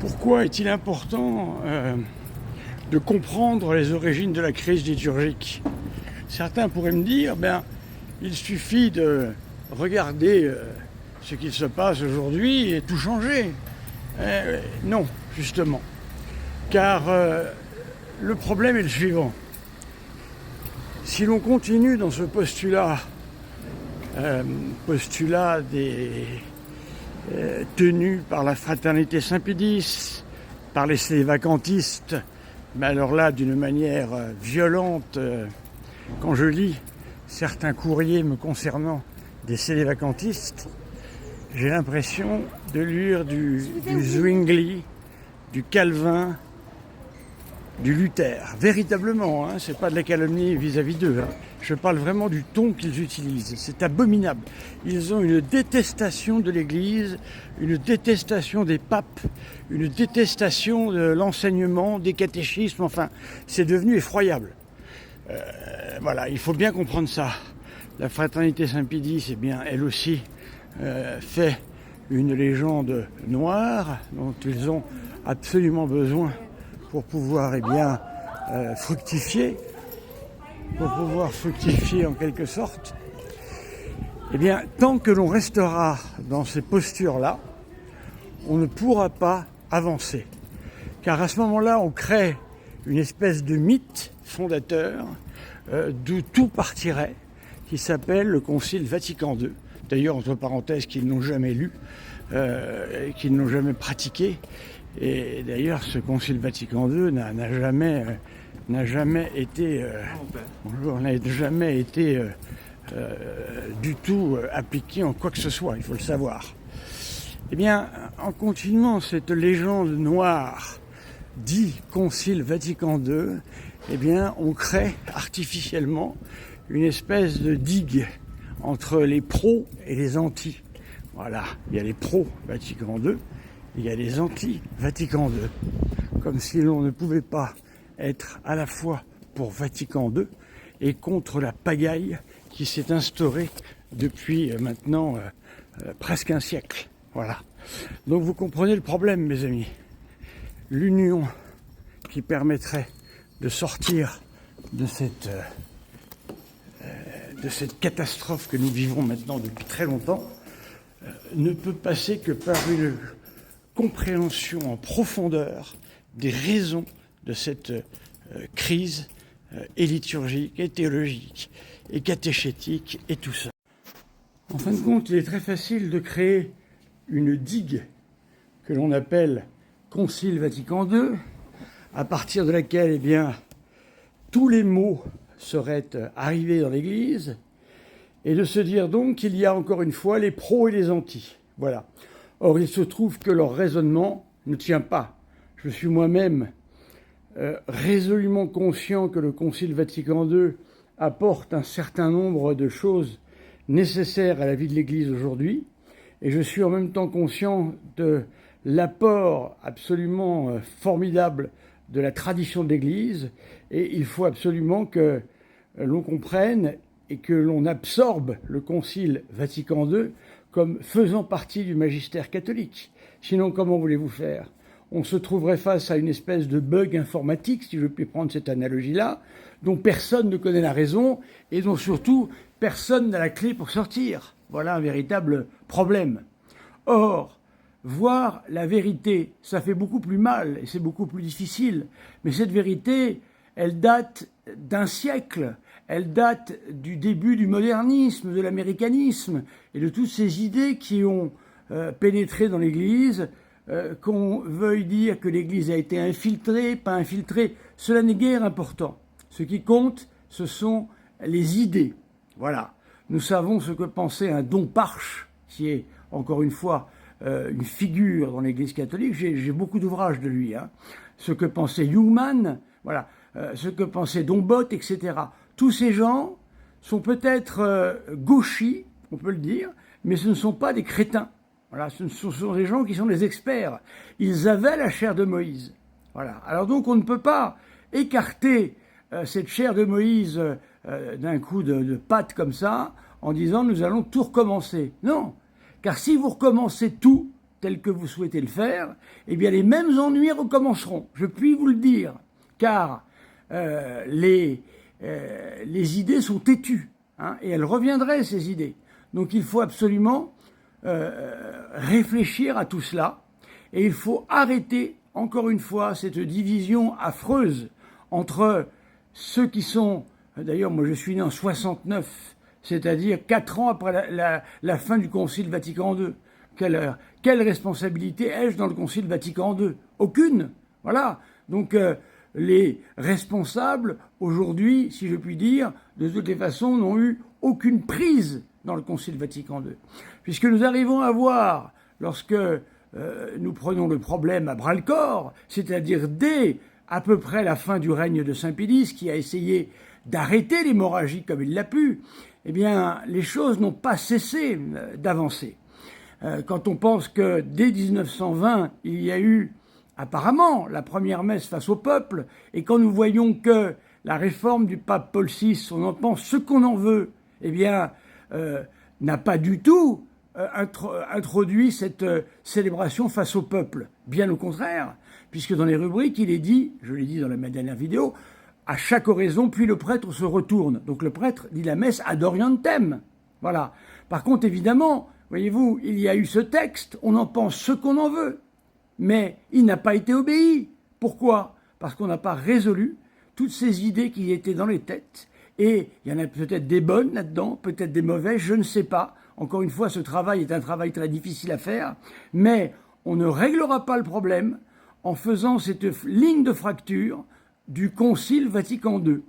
Pourquoi est-il important de comprendre les origines de la crise liturgique? Certains pourraient me dire, il suffit de regarder ce qu'il se passe aujourd'hui et tout changer. Non, justement. Car le problème est le suivant. Si l'on continue dans ce postulat tenu par la fraternité Saint-Pédis, par les sévacantistes, mais alors là d'une manière violente, quand je lis certains courriers me concernant des sévacantistes, j'ai l'impression de lire du Zwingli, du Calvin, du Luther. Véritablement, c'est pas de la calomnie vis-à-vis d'eux. Je parle vraiment du ton qu'ils utilisent. C'est abominable. Ils ont une détestation de l'Église, une détestation des papes, une détestation de l'enseignement, des catéchismes. Enfin, c'est devenu effroyable. Voilà, il faut bien comprendre ça. La fraternité Saint-Pédis, elle aussi fait une légende noire dont ils ont absolument besoin pour pouvoir fructifier, en quelque sorte. Tant que l'on restera dans ces postures-là, on ne pourra pas avancer. Car à ce moment-là, on crée une espèce de mythe fondateur d'où tout partirait, qui s'appelle le Concile Vatican II. D'ailleurs, entre parenthèses, qu'ils n'ont jamais lu, qu'ils n'ont jamais pratiqué. Et d'ailleurs, ce Concile Vatican II n'a jamais été du tout appliqué en quoi que ce soit, il faut le savoir. En continuant cette légende noire, dit Concile Vatican II, on crée artificiellement une espèce de digue entre les pros et les anti. Voilà, il y a les pros Vatican II, il y a les anti-Vatican II. Comme si l'on ne pouvait pas être à la fois pour Vatican II et contre la pagaille qui s'est instaurée depuis maintenant presque un siècle. Voilà. Donc vous comprenez le problème, mes amis. L'union qui permettrait de sortir de cette catastrophe que nous vivons maintenant depuis très longtemps ne peut passer que par une compréhension en profondeur des raisons de cette crise et liturgique, et théologique, et catéchétique, et tout ça. En fin de compte, il est très facile de créer une digue que l'on appelle Concile Vatican II, à partir de laquelle, tous les maux seraient arrivés dans l'Église, et de se dire donc qu'il y a encore une fois les pros et les antis. Voilà. Or, il se trouve que leur raisonnement ne tient pas. Je suis moi-même résolument conscient que le Concile Vatican II apporte un certain nombre de choses nécessaires à la vie de l'Église aujourd'hui, et je suis en même temps conscient de l'apport absolument formidable de la tradition de l'Église, et il faut absolument que l'on comprenne et que l'on absorbe le Concile Vatican II comme faisant partie du magistère catholique. Sinon, comment voulez-vous faire? On se trouverait face à une espèce de bug informatique, si je puis prendre cette analogie-là, dont personne ne connaît la raison et dont surtout personne n'a la clé pour sortir. Voilà un véritable problème. Or, voir la vérité, ça fait beaucoup plus mal et c'est beaucoup plus difficile. Mais cette vérité, elle date d'un siècle. Elle date du début du modernisme, de l'américanisme et de toutes ces idées qui ont pénétré dans l'Église, qu'on veuille dire que l'Église a été infiltrée, pas infiltrée, cela n'est guère important. Ce qui compte, ce sont les idées. Voilà. Nous savons ce que pensait un Don Parche, qui est, encore une fois, une figure dans l'Église catholique. J'ai beaucoup d'ouvrages de lui. Ce que pensait Jungmann, voilà. Ce que pensait Dombot, etc. Tous ces gens sont peut-être gauchis, on peut le dire, mais ce ne sont pas des crétins. Voilà, ce sont des gens qui sont des experts. Ils avaient la chair de Moïse. Voilà. Alors donc on ne peut pas écarter cette chair de Moïse d'un coup de patte comme ça, en disant nous allons tout recommencer. Non, car si vous recommencez tout, tel que vous souhaitez le faire, eh bien les mêmes ennuis recommenceront. Je puis vous le dire, car les idées sont têtues, hein, et elles reviendraient, ces idées. Donc il faut absolument réfléchir à tout cela, et il faut arrêter, encore une fois, cette division affreuse entre ceux qui sont... D'ailleurs, moi je suis né en 69, c'est-à-dire 4 ans après la fin du Concile Vatican II. Quelle responsabilité ai-je dans le Concile Vatican II? Aucune. Voilà. Donc les responsables, aujourd'hui, si je puis dire, de toutes les façons, n'ont eu aucune prise dans le Concile Vatican II. Puisque nous arrivons à voir, lorsque nous prenons le problème à bras-le-corps, c'est-à-dire dès à peu près la fin du règne de Saint Pédis, qui a essayé d'arrêter l'hémorragie comme il l'a pu, eh bien, les choses n'ont pas cessé d'avancer. Quand on pense que dès 1920, il y a eu apparemment la première messe face au peuple, et quand nous voyons que la réforme du pape Paul VI, on en pense ce qu'on en veut, eh bien, n'a pas du tout introduit cette célébration face au peuple. Bien au contraire, puisque dans les rubriques, il est dit, je l'ai dit dans ma dernière vidéo, à chaque oraison, puis le prêtre se retourne. Donc le prêtre dit la messe ad orientem. Voilà. Par contre, évidemment, voyez-vous, il y a eu ce texte, on en pense ce qu'on en veut, mais il n'a pas été obéi. Pourquoi? Parce qu'on n'a pas résolu toutes ces idées qui étaient dans les têtes, et il y en a peut-être des bonnes là-dedans, peut-être des mauvaises, je ne sais pas. Encore une fois, ce travail est un travail très difficile à faire, mais on ne réglera pas le problème en faisant cette ligne de fracture du Concile Vatican II.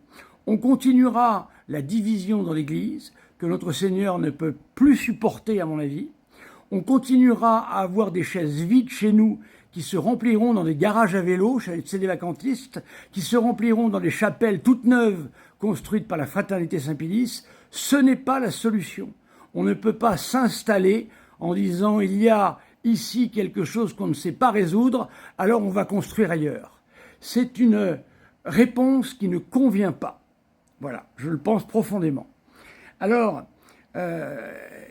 On continuera la division dans l'Église, que notre Seigneur ne peut plus supporter, à mon avis. On continuera à avoir des chaises vides chez nous qui se rempliront dans des garages à vélo chez les vacantistes, qui se rempliront dans des chapelles toutes neuves construites par la Fraternité Saint-Pédis. Ce n'est pas la solution. On ne peut pas s'installer en disant « il y a ici quelque chose qu'on ne sait pas résoudre, alors on va construire ailleurs ». C'est une réponse qui ne convient pas. Voilà, je le pense profondément. Alors,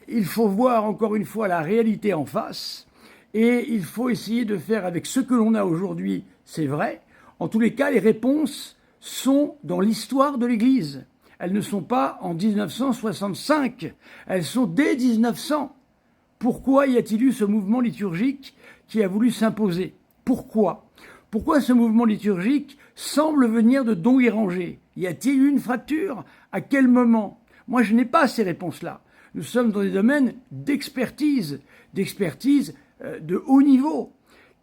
il faut voir encore une fois la réalité en face, et il faut essayer de faire avec ce que l'on a aujourd'hui, c'est vrai. En tous les cas, les réponses sont dans l'histoire de l'Église. Elles ne sont pas en 1965, elles sont dès 1900. Pourquoi y a-t-il eu ce mouvement liturgique qui a voulu s'imposer? Pourquoi? Pourquoi ce mouvement liturgique semble venir de Don Guéranger? Y a-t-il eu une fracture? À quel moment? Moi, je n'ai pas ces réponses-là. Nous sommes dans des domaines d'expertise de haut niveau.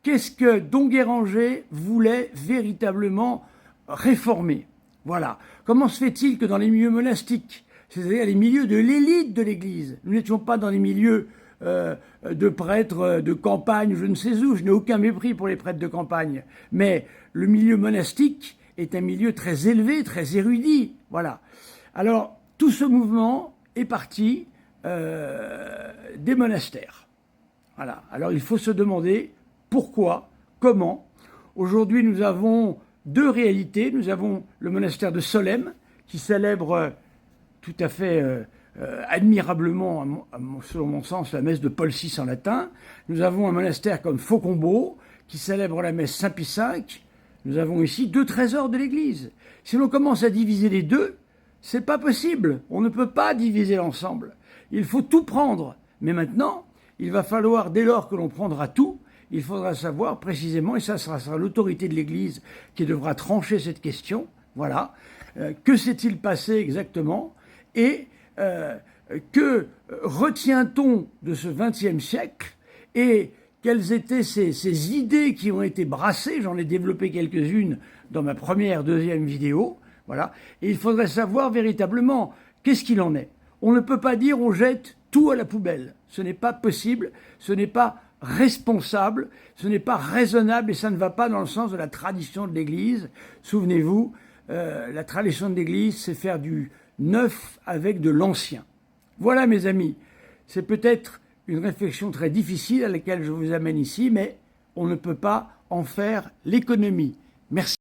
Qu'est-ce que Don Guéranger voulait véritablement réformer? Voilà. Comment se fait-il que dans les milieux monastiques, c'est-à-dire les milieux de l'élite de l'Église, nous n'étions pas dans les milieux de prêtres de campagne, je ne sais où, je n'ai aucun mépris pour les prêtres de campagne, mais le milieu monastique est un milieu très élevé, très érudit, voilà. Alors, tout ce mouvement est parti des monastères. Voilà. Alors, il faut se demander pourquoi, comment. Aujourd'hui, nous avons deux réalités. Nous avons le monastère de Solesmes, qui célèbre tout à fait admirablement, selon mon sens, la messe de Paul VI en latin. Nous avons un monastère comme Faucombault, qui célèbre la messe Saint-Pie V. Nous avons ici deux trésors de l'Église. Si l'on commence à diviser les deux, c'est pas possible. On ne peut pas diviser l'ensemble. Il faut tout prendre. Mais maintenant, il va falloir, dès lors que l'on prendra tout, il faudra savoir précisément, et ça sera l'autorité de l'Église qui devra trancher cette question, voilà, que s'est-il passé exactement, et que retient-on de ce XXe siècle, et quelles étaient ces idées qui ont été brassées, j'en ai développé quelques-unes dans ma deuxième vidéo, voilà, et il faudrait savoir véritablement qu'est-ce qu'il en est. On ne peut pas dire on jette tout à la poubelle, ce n'est pas possible, ce n'est pas responsable, ce n'est pas raisonnable et ça ne va pas dans le sens de la tradition de l'Église. Souvenez-vous, la tradition de l'Église, c'est faire du neuf avec de l'ancien. Voilà mes amis, c'est peut-être une réflexion très difficile à laquelle je vous amène ici, mais on ne peut pas en faire l'économie. Merci.